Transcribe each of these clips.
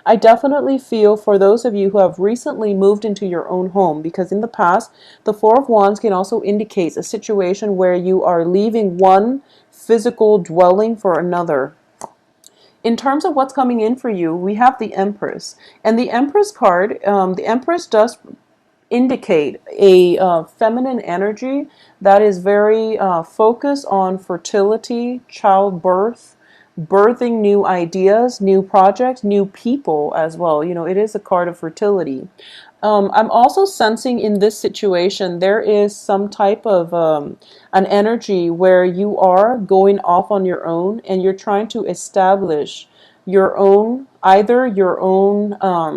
I definitely feel for those of you who have recently moved into your own home, because in the past, the Four of Wands can also indicate a situation where you are leaving one physical dwelling for another. In terms of what's coming in for you, we have the Empress. And the Empress card, the Empress does indicate a feminine energy that is very focused on fertility, childbirth, birthing new ideas, new projects, new people as well. You know, it is a card of fertility. I'm also sensing in this situation there is some type of an energy where you are going off on your own and you're trying to establish your own, either your own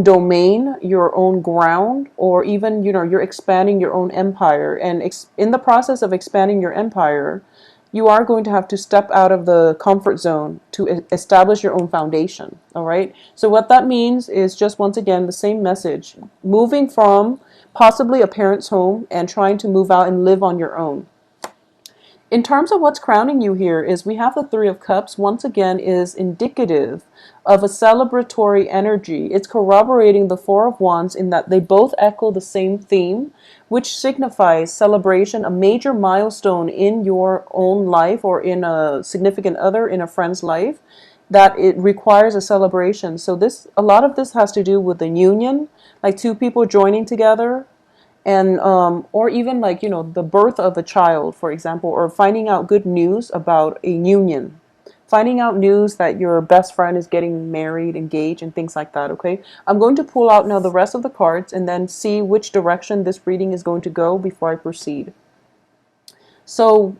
domain, your own ground, or even, you know, you're expanding your own empire. And in the process of expanding your empire, you are going to have to step out of the comfort zone to establish your own foundation. All right. So what that means is just once again the same message: moving from possibly a parent's home and trying to move out and live on your own. In terms of what's crowning you here is we have the Three of Cups. Once again, is indicative of a celebratory energy. It's corroborating the Four of Wands in that they both echo the same theme, which signifies celebration, a major milestone in your own life or in a significant other, in a friend's life, that it requires a celebration. So a lot of this has to do with the union, like two people joining together, and or even like, you know, the birth of a child, for example, or finding out good news about a union, finding out news that your best friend is getting married, engaged, and things like that. Okay, I'm going to pull out now the rest of the cards and then see which direction this reading is going to go before I proceed. So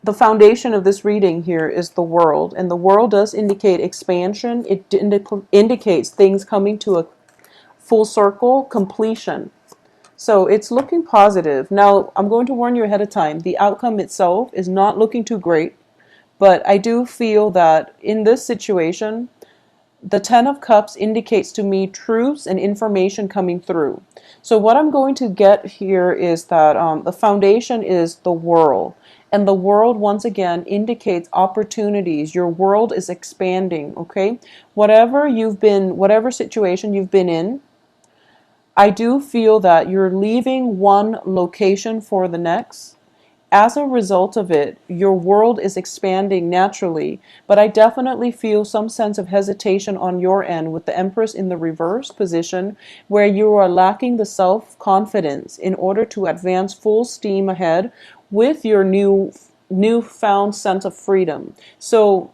the foundation of this reading here is the World, and the World does indicate expansion. It indicates things coming to a full circle, completion. So it's looking positive. Now, I'm going to warn you ahead of time. The outcome itself is not looking too great, but I do feel that in this situation, the Ten of Cups indicates to me truths and information coming through. So what I'm going to get here is that the foundation is the World. And the World, once again, indicates opportunities. Your world is expanding, okay? Whatever situation you've been in, I do feel that you're leaving one location for the next. As a result of it, your world is expanding naturally, but I definitely feel some sense of hesitation on your end with the Empress in the reverse position, where you are lacking the self-confidence in order to advance full steam ahead with your newfound sense of freedom. So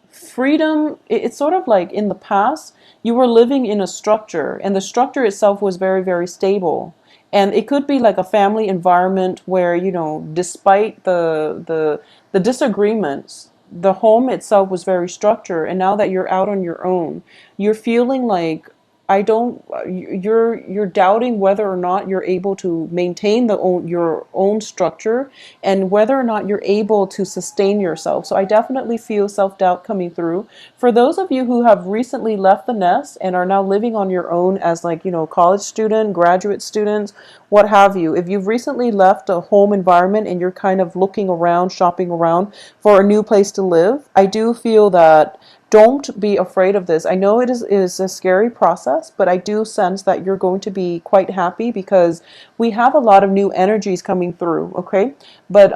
freedom, it's sort of like in the past you were living in a structure and the structure itself was very, very stable, and it could be like a family environment where, you know, despite the disagreements, the home itself was very structured. And now that you're out on your own, you're feeling like I don't you're doubting whether or not you're able to maintain your own structure and whether or not you're able to sustain yourself. So I definitely feel self-doubt coming through. For those of you who have recently left the nest and are now living on your own as, like, you know, college student, graduate students, what have you. If you've recently left a home environment and you're kind of looking around, shopping around for a new place to live, I do feel that don't be afraid of this. I know it is a scary process, but I do sense that you're going to be quite happy because we have a lot of new energies coming through, okay? But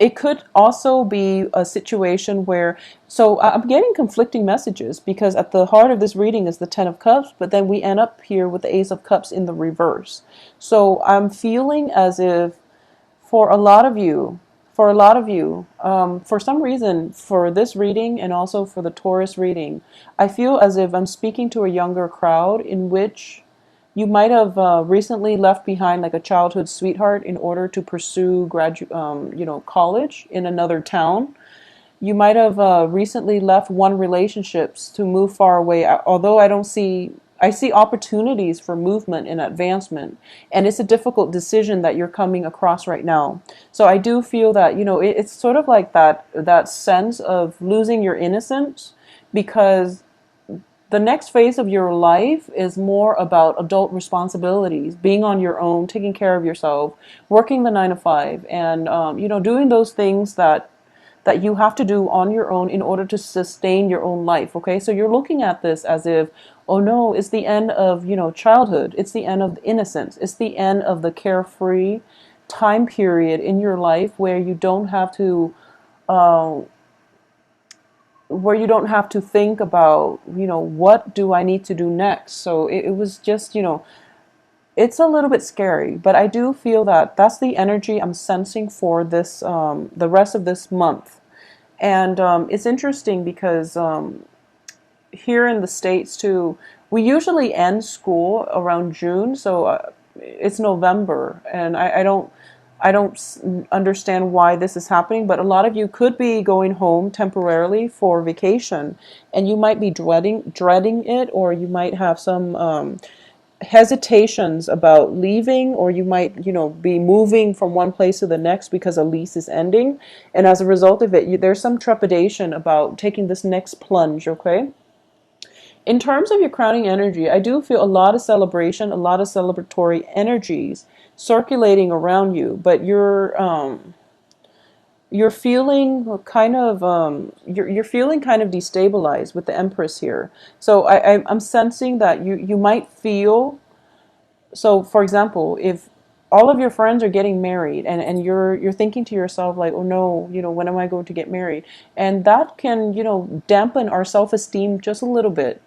it could also be a situation where, so I'm getting conflicting messages because at the heart of this reading is the Ten of Cups, but then we end up here with the Ace of Cups in the reverse. So I'm feeling as if for a lot of you, for some reason, for this reading and also for the Taurus reading, I feel as if I'm speaking to a younger crowd in which you might have recently left behind like a childhood sweetheart in order to pursue college in another town. You might have recently left one relationships to move far away. Although I see opportunities for movement and advancement, and it's a difficult decision that you're coming across right now. So I do feel that, you know, it's sort of like that sense of losing your innocence, because the next phase of your life is more about adult responsibilities, being on your own, taking care of yourself, working the 9 to 5, and doing those things that that you have to do on your own in order to sustain your own life. Okay, so you're looking at this as if, oh no, it's the end of, childhood. It's the end of innocence. It's the end of the carefree time period in your life uh, where you don't have to think about, what do I need to do next. So it was just, it's a little bit scary, but I do feel that that's the energy I'm sensing for this, the rest of this month. And it's interesting because here in the States too, we usually end school around June, so it's November, and I don't understand why this is happening, but a lot of you could be going home temporarily for vacation, and you might be dreading it, or you might have some hesitations about leaving, or you might, be moving from one place to the next because a lease is ending, and as a result of it, there's some trepidation about taking this next plunge. Okay. In terms of your crowning energy, I do feel a lot of celebration, a lot of celebratory energies circulating around you, but you're feeling kind of you're feeling kind of destabilized with the Empress here. So I'm sensing that you might feel, so for example, if all of your friends are getting married, and you're thinking to yourself like, oh no, when am I going to get married? And that can, dampen our self-esteem just a little bit.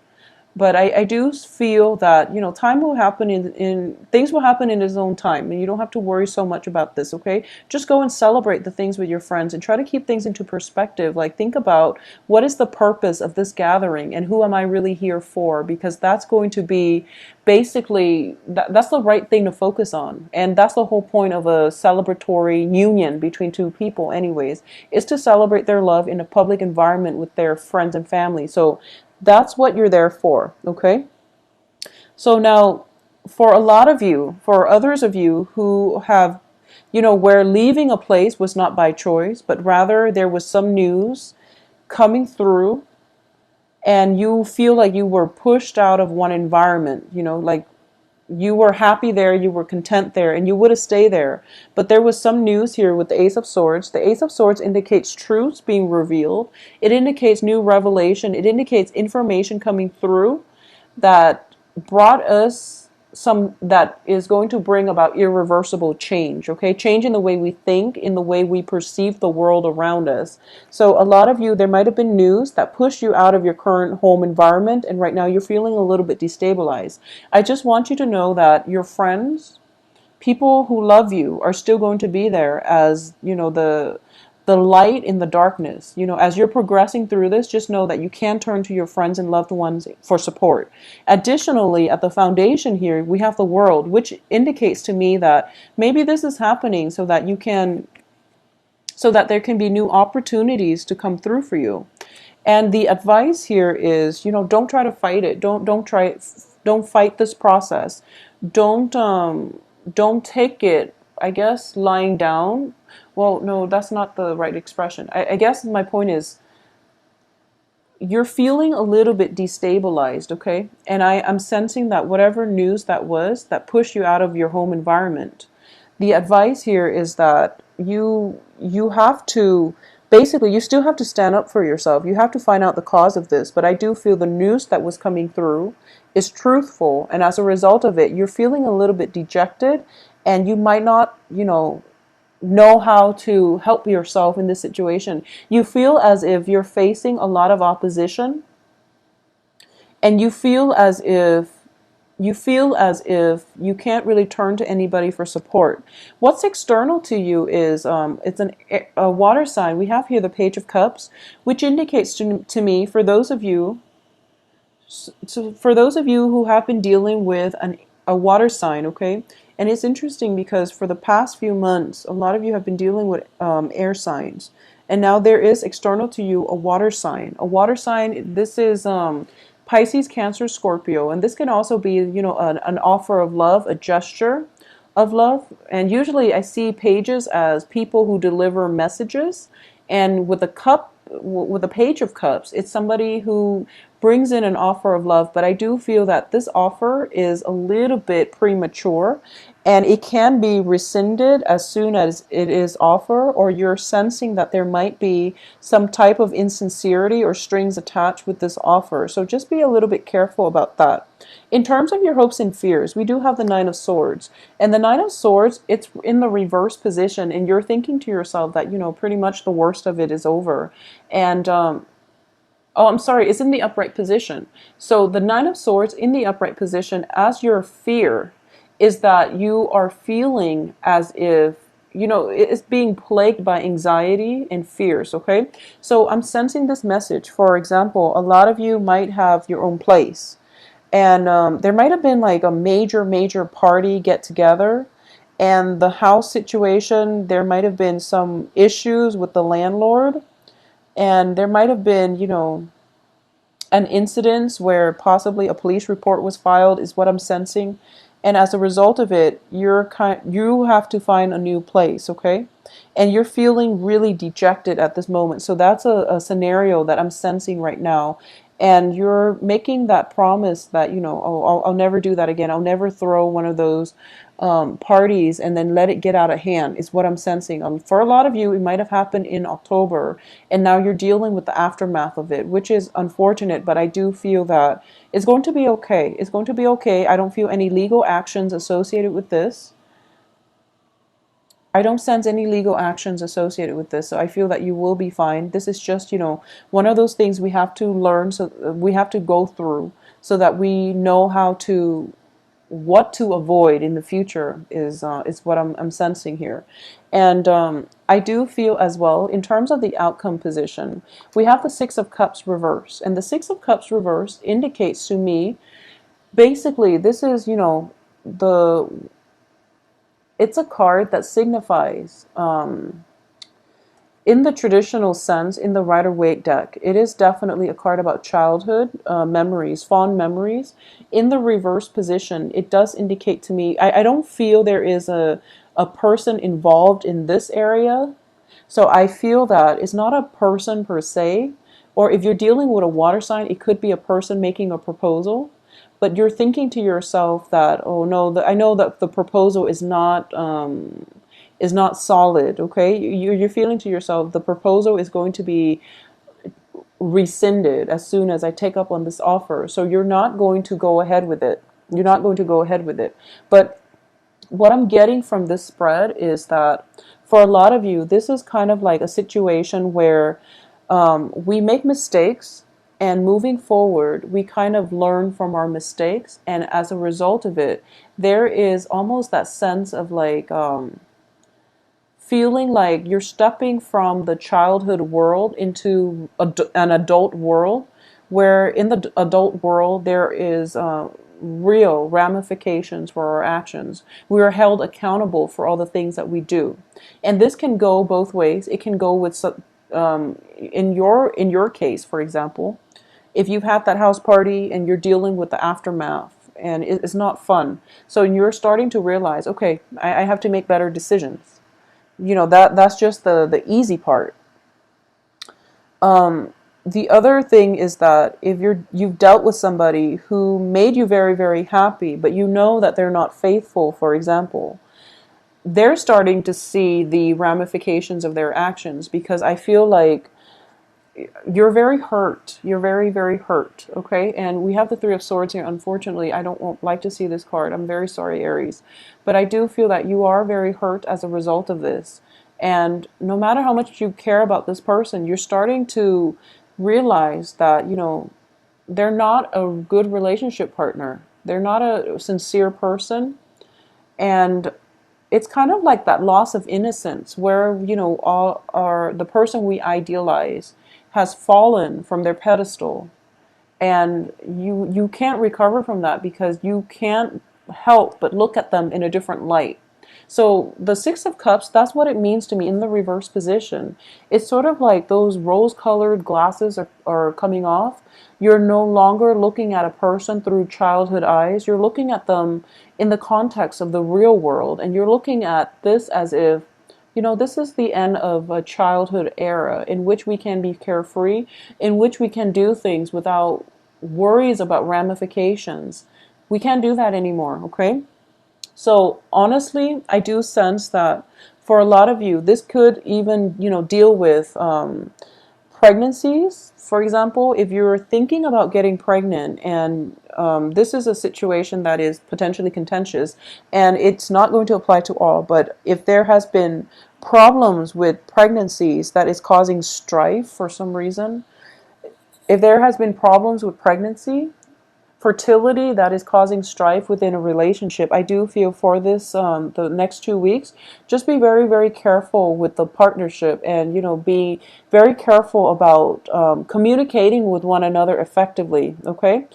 But I do feel that, time will happen in things will happen in its own time, and you don't have to worry so much about this. Okay, just go and celebrate the things with your friends and try to keep things into perspective. Like, think about, what is the purpose of this gathering and who am I really here for? Because that's going to be basically, that's the right thing to focus on, and that's the whole point of a celebratory union between two people anyways, is to celebrate their love in a public environment with their friends and family. So that's what you're there for. Okay. So now, for a lot of you, for others of you who have, where leaving a place was not by choice, but rather there was some news coming through, and you feel like you were pushed out of one environment, like you were happy there, you were content there, and you would have stayed there. But there was some news here with the Ace of Swords. The Ace of Swords indicates truths being revealed. It indicates new revelation. It indicates information coming through that brought us some, that is going to bring about irreversible change. Okay, change in the way we think, in the way we perceive the world around us. So a lot of you, there might have been news that pushed you out of your current home environment, and right now you're feeling a little bit destabilized. I just want you to know that your friends, people who love you, are still going to be there as, the light in the darkness. As you're progressing through this, just know that you can turn to your friends and loved ones for support. Additionally, at the foundation here, we have the World, which indicates to me that maybe this is happening so that there can be new opportunities to come through for you. And the advice here is, don't try to fight it. Don't fight this process. Don't take it, I guess, lying down. Well, no, that's not the right expression. I guess my point is, you're feeling a little bit destabilized, okay? And I'm sensing that whatever news that was that pushed you out of your home environment, the advice here is that you have to, basically, you still have to stand up for yourself. You have to find out the cause of this. But I do feel the news that was coming through is truthful, and as a result of it, you're feeling a little bit dejected, and you might not, know how to help yourself in this situation. You feel as if you're facing a lot of opposition, and you feel as if you can't really turn to anybody for support. What's external to you is, it's a water sign. We have here the Page of Cups, which indicates to me, for those of you who have been dealing with a water sign, okay? And it's interesting because for the past few months, a lot of you have been dealing with air signs. And now there is external to you a water sign. A water sign, this is Pisces, Cancer, Scorpio. And this can also be, an offer of love, a gesture of love. And usually I see pages as people who deliver messages. And with a Page of Cups, it's somebody who brings in an offer of love. But I do feel that this offer is a little bit premature, And it can be rescinded as soon as it is offered, or you're sensing that there might be some type of insincerity or strings attached with this offer. So just be a little bit careful about that. In terms of your hopes and fears, we do have the Nine of Swords. And the Nine of Swords, it's in the reverse position, and you're thinking to yourself that, pretty much the worst of it is over. And oh, I'm sorry, it's in the upright position. So the Nine of Swords in the upright position as your fear is that you are feeling as if, it's being plagued by anxiety and fears, okay? So I'm sensing this message. For example, a lot of you might have your own place. And there might have been like a major, major party get together. And the house situation, there might have been some issues with the landlord. And there might have been, an incident where possibly a police report was filed is what I'm sensing. And as a result of it, you have to find a new place, okay? And you're feeling really dejected at this moment. So that's a scenario that I'm sensing right now. And you're making that promise that, oh, I'll never do that again. I'll never throw one of those parties and then let it get out of hand is what I'm sensing. For a lot of you, it might have happened in October, and now you're dealing with the aftermath of it, which is unfortunate, but I do feel that it's going to be okay. It's going to be okay. I don't feel any legal actions associated with this. I don't sense any legal actions associated with this, so I feel that you will be fine. This is just, one of those things we have to learn, so we have to go through so that we know what to avoid in the future is what I'm sensing here. And I do feel as well, in terms of the outcome position, we have the Six of Cups reverse. And the Six of Cups reverse indicates to me, basically, this is, the it's a card that signifies, in the traditional sense, in the Rider-Waite deck, it is definitely a card about childhood memories, fond memories. In the reverse position, it does indicate to me, I don't feel there is a person involved in this area. So I feel that it's not a person per se, or if you're dealing with a water sign, it could be a person making a proposal. But you're thinking to yourself that, oh no, I know that the proposal is not solid. Okay, you're feeling to yourself the proposal is going to be rescinded as soon as I take up on this offer. So you're not going to go ahead with it. You're not going to go ahead with it. But what I'm getting from this spread is that for a lot of you, this is kind of like a situation where we make mistakes, and moving forward, we kind of learn from our mistakes. And as a result of it, there is almost that sense of like feeling like you're stepping from the childhood world into an adult world, where in the adult world there is real ramifications for our actions. We are held accountable for all the things that we do, and this can go both ways. It can go with in your case, for example, if you've had that house party and you're dealing with the aftermath and it's not fun, so you're starting to realize, okay, I have to make better decisions. That's just the easy part. The other thing is that if you've dealt with somebody who made you very, very happy, but you know that they're not faithful, for example, they're starting to see the ramifications of their actions, because I feel like you're very hurt. You're very, very hurt. Okay. And we have the Three of Swords here. Unfortunately, I don't like to see this card. I'm very sorry, Aries. But I do feel that you are very hurt as a result of this. And no matter how much you care about this person, you're starting to realize that, they're not a good relationship partner. They're not a sincere person. And it's kind of like that loss of innocence where, the person we idealize has fallen from their pedestal, and you can't recover from that because you can't help but look at them in a different light. So the Six of Cups, that's what it means to me in the reverse position. It's sort of like those rose-colored glasses are coming off. You're no longer looking at a person through childhood eyes. You're looking at them in the context of the real world, and you're looking at this as if, this is the end of a childhood era in which we can be carefree, in which we can do things without worries about ramifications. We can't do that anymore, okay? So honestly, I do sense that for a lot of you, this could even, deal with pregnancies. For example, if you're thinking about getting pregnant and this is a situation that is potentially contentious, and it's not going to apply to all, but if there has been problems with pregnancies that is causing strife for some reason, if there has been problems with pregnancy, fertility that is causing strife within a relationship, I do feel for this the next 2 weeks, just be very, very careful with the partnership, and be very careful about communicating with one another effectively. Okay.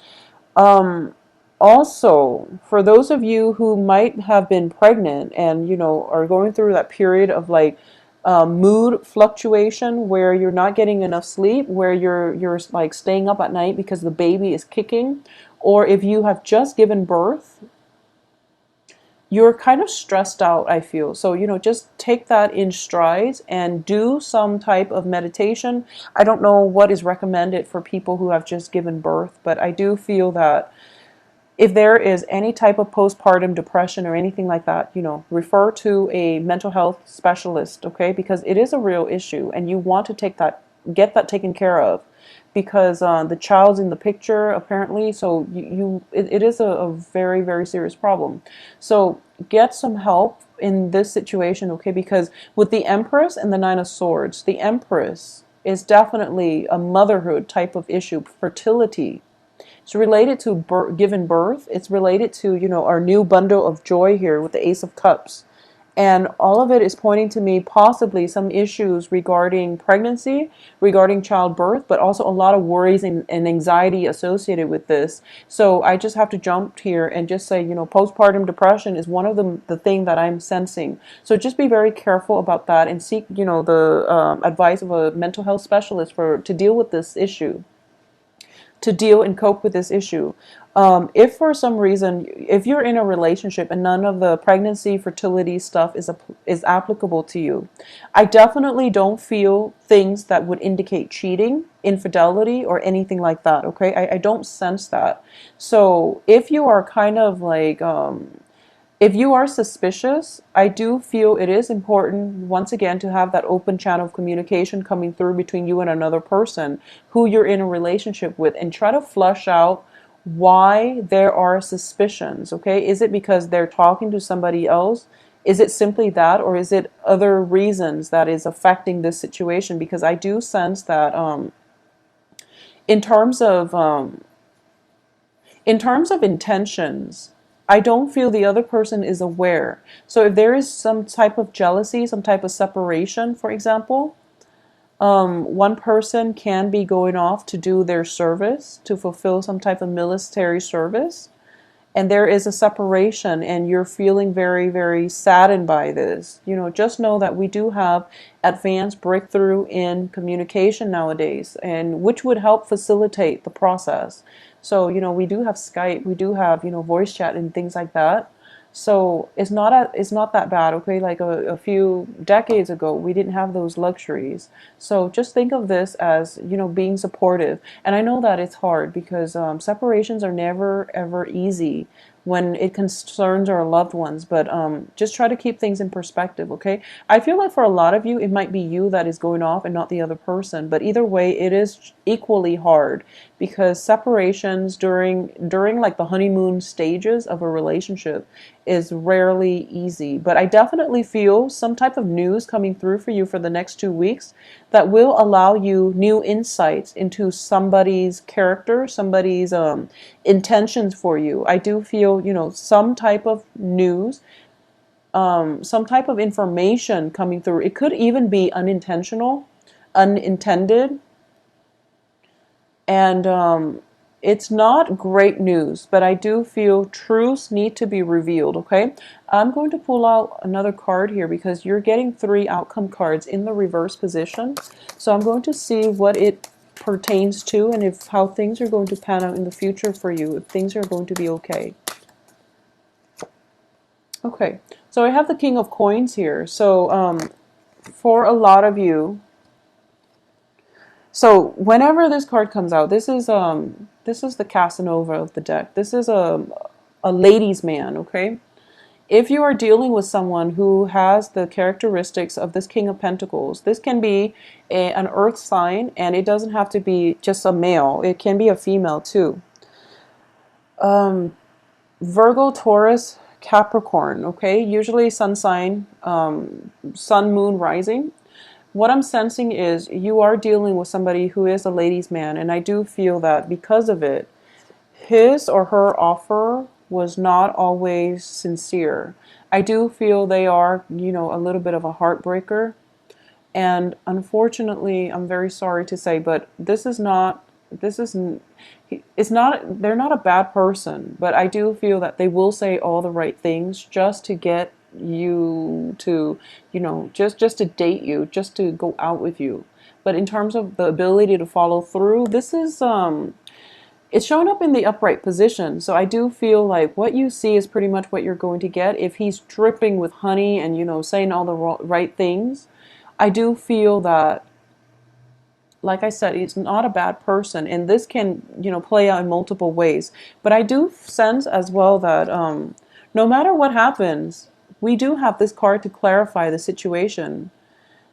Um, Also, for those of you who might have been pregnant and are going through that period of like mood fluctuation where you're not getting enough sleep, where you're like staying up at night because the baby is kicking, or if you have just given birth, you're kind of stressed out, I feel. So, just take that in strides and do some type of meditation. I don't know what is recommended for people who have just given birth, but I do feel that if there is any type of postpartum depression or anything like that, refer to a mental health specialist, okay? Because it is a real issue and you want to get that taken care of, because the child's in the picture apparently. So it is a very, very serious problem. So get some help in this situation, okay? Because with the Empress and the Nine of Swords, the Empress is definitely a motherhood type of issue, fertility. It's related to given birth. It's related to, our new bundle of joy here with the Ace of Cups. And all of it is pointing to me possibly some issues regarding pregnancy, regarding childbirth, but also a lot of worries and anxiety associated with this. So I just have to jump here and just say, postpartum depression is one of the thing that I'm sensing. So just be very careful about that and seek, the advice of a mental health specialist to deal with this issue, to deal and cope with this issue. If for some reason, if you're in a relationship and none of the pregnancy, fertility stuff is applicable to you, I definitely don't feel things that would indicate cheating, infidelity, or anything like that. Okay, I don't sense that. So if you are kind of like if you are suspicious, I do feel it is important, once again, to have that open channel of communication coming through between you and another person who you're in a relationship with, and try to flush out why there are suspicions, okay? Is it because they're talking to somebody else? Is it simply that, or is it other reasons that is affecting this situation? Because I do sense that in terms of intentions, I don't feel the other person is aware. So if there is some type of jealousy, some type of separation, for example, one person can be going off to do their service, to fulfill some type of military service, and there is a separation and you're feeling very, very saddened by this, just know that we do have advanced breakthrough in communication nowadays, and which would help facilitate the process. So, we do have Skype, we do have, voice chat and things like that. So it's not that bad, okay? Like a few decades ago, we didn't have those luxuries. So just think of this as, being supportive. And I know that it's hard because separations are never ever easy when it concerns our loved ones. But just try to keep things in perspective, okay? I feel like for a lot of you, it might be you that is going off and not the other person. But either way, it is equally hard, because separations during like the honeymoon stages of a relationship is rarely easy. But I definitely feel some type of news coming through for you for the next 2 weeks that will allow you new insights into somebody's character, somebody's intentions for you. I do feel, some type of news, some type of information coming through. It could even be unintentional, unintended, and it's not great news, but I do feel truths need to be revealed, okay? I'm going to pull out another card here because you're getting 3 outcome cards in the reverse position. So I'm going to see what it pertains to, and if how things are going to pan out in the future for you, if things are going to be okay. Okay, so I have the King of Coins here. So for a lot of you, so whenever this card comes out, this is the Casanova of the deck. This is a ladies' man, okay? If you are dealing with someone who has the characteristics of this King of Pentacles, this can be an earth sign, and it doesn't have to be just a male. It can be a female too. Virgo, Taurus, Capricorn, okay? Usually sun sign, sun, moon, rising. What I'm sensing is you are dealing with somebody who is a ladies' man, and I do feel that because of it, his or her offer was not always sincere. I do feel they are, a little bit of a heartbreaker. And unfortunately, I'm very sorry to say, but this is, it's not, they're not a bad person, but I do feel that they will say all the right things just to get you to, just to date you, just to go out with you. But in terms of the ability to follow through, this is, it's shown up in the upright position. So I do feel like what you see is pretty much what you're going to get. If he's dripping with honey and, saying all the right things, I do feel that, like I said, he's not a bad person. And this can, play out in multiple ways. But I do sense as well that no matter what happens, we do have this card to clarify the situation.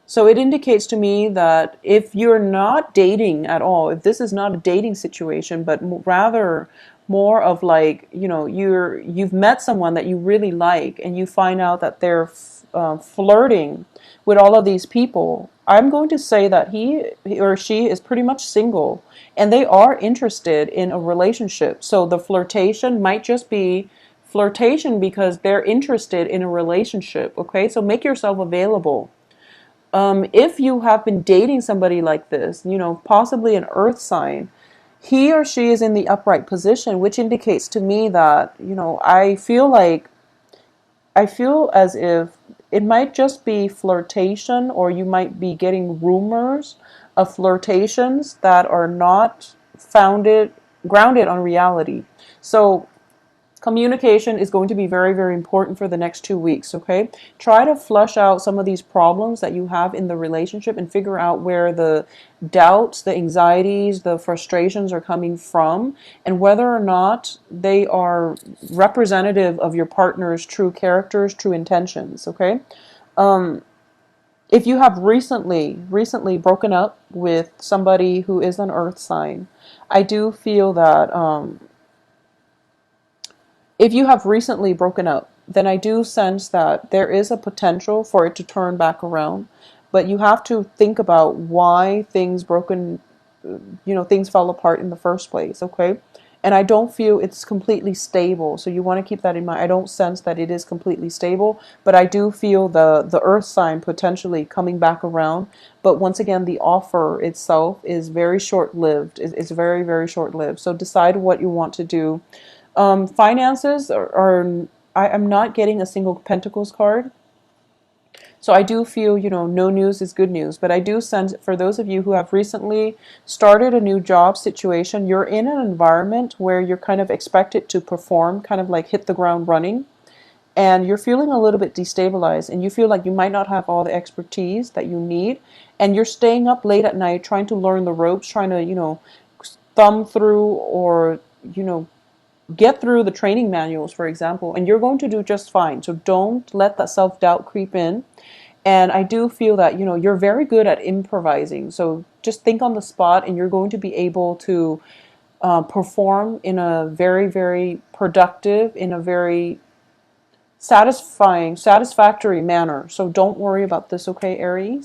So it indicates to me that if you're not dating at all, if this is not a dating situation, but rather more of like, you've met someone that you really like and you find out that they're flirting with all of these people, I'm going to say that he or she is pretty much single and they are interested in a relationship. So the flirtation might just be flirtation because they're interested in a relationship. Okay, so make yourself available. If you have been dating somebody like this, possibly an earth sign, he or she is in the upright position, which indicates to me that, I feel as if it might just be flirtation, or you might be getting rumors of flirtations that are not grounded on reality. So communication is going to be very, very important for the next 2 weeks, okay? Try to flush out some of these problems that you have in the relationship and figure out where the doubts, the anxieties, the frustrations are coming from, and whether or not they are representative of your partner's true characters, true intentions, okay? If you have recently broken up with somebody who is an earth sign, I do feel that if you have recently broken up, then I do sense that there is a potential for it to turn back around. But you have to think about why things fell apart in the first place, okay? And I don't feel it's completely stable. So you want to keep that in mind. I don't sense that it is completely stable, but I do feel the earth sign potentially coming back around. But once again, the offer itself is very short-lived. It's very, very short-lived. So decide what you want to do. Finances I'm not getting a single Pentacles card. So I do feel, no news is good news. But I do sense for those of you who have recently started a new job situation, you're in an environment where you're kind of expected to perform, kind of like hit the ground running. And you're feeling a little bit destabilized, and you feel like you might not have all the expertise that you need. And you're staying up late at night trying to learn the ropes, trying to, thumb through or, get through the training manuals, for example, and you're going to do just fine. So don't let that self-doubt creep in. And I do feel that, you're very good at improvising. So just think on the spot and you're going to be able to perform in a very, very productive, in a very satisfactory manner. So don't worry about this, okay, Aries?